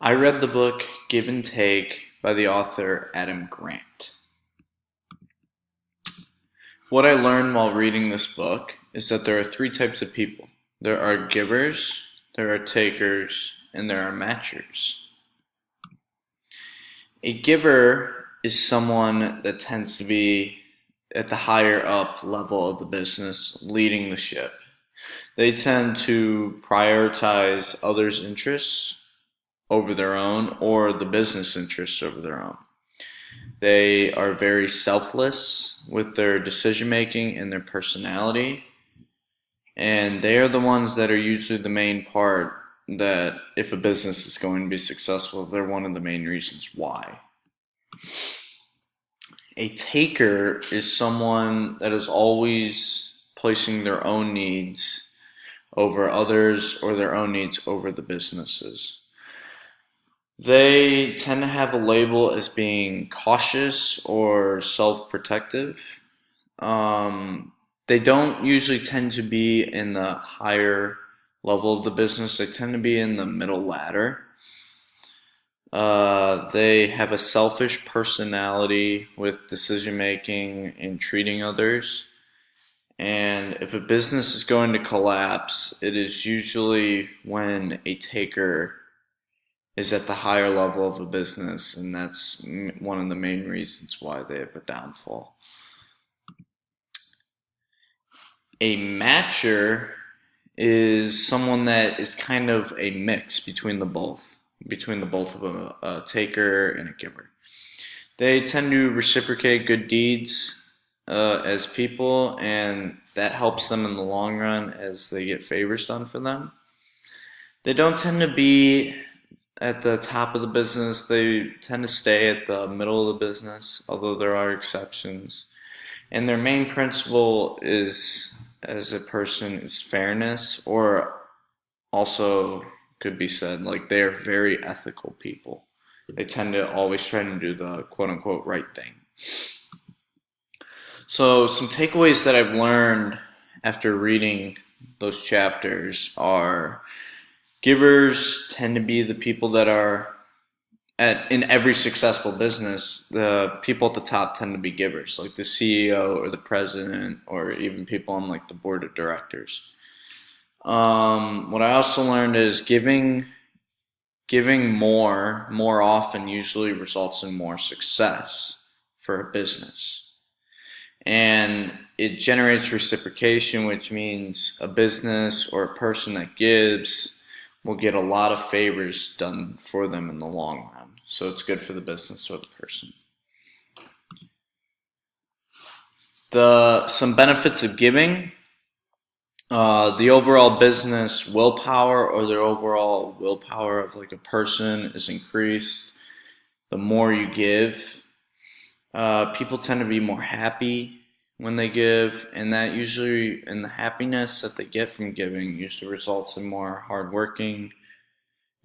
I read the book Give and Take by the author Adam Grant. What I learned while reading this book is that there are three types of people. There are givers, there are takers, and there are matchers. A giver is someone that tends to be at the higher up level of the business, leading the ship. They tend to prioritize others' interests over their own or the business interests over their own. They are very selfless with their decision making and their personality, and they are the ones that are usually the main part that if a business is going to be successful, they're one of the main reasons why. A taker is someone that is always placing their own needs over others or their own needs over the businesses. They tend to have a label as being cautious or self-protective. They don't usually tend to be in the higher level of the business. They tend to be in the middle ladder. They have a selfish personality with decision making and treating others. And if a business is going to collapse, it is usually when a taker is at the higher level of a business, and that's one of the main reasons why they have a downfall. A matcher is someone that is kind of a mix between the both of a taker and a giver. They tend to reciprocate good deeds as people, and that helps them in the long run as they get favors done for them. They don't tend to be at the top of the business. They tend to stay at the middle of the business, although there are exceptions. And their main principle is, as a person, is fairness, or also could be said like they are very ethical people. They tend to always try to do the quote unquote right thing. So, some takeaways that I've learned after reading those chapters are givers tend to be the people that are in every successful business, the people at the top tend to be givers, like the CEO or the president, or even people on like the board of directors. What I also learned is giving more often usually results in more success for a business. And it generates reciprocation, which means a business or a person that gives will get a lot of favors done for them in the long run. So it's good for the business or the person. Some benefits of giving. The overall business willpower, or the overall willpower of like a person, is increased the more you give. People tend to be more happy when they give, and the happiness that they get from giving usually results in more hardworking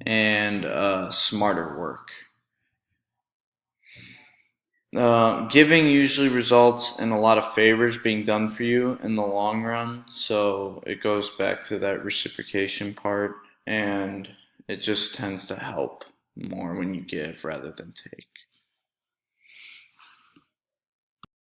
and smarter work. Giving usually results in a lot of favors being done for you in the long run, so it goes back to that reciprocation part, and it just tends to help more when you give rather than take.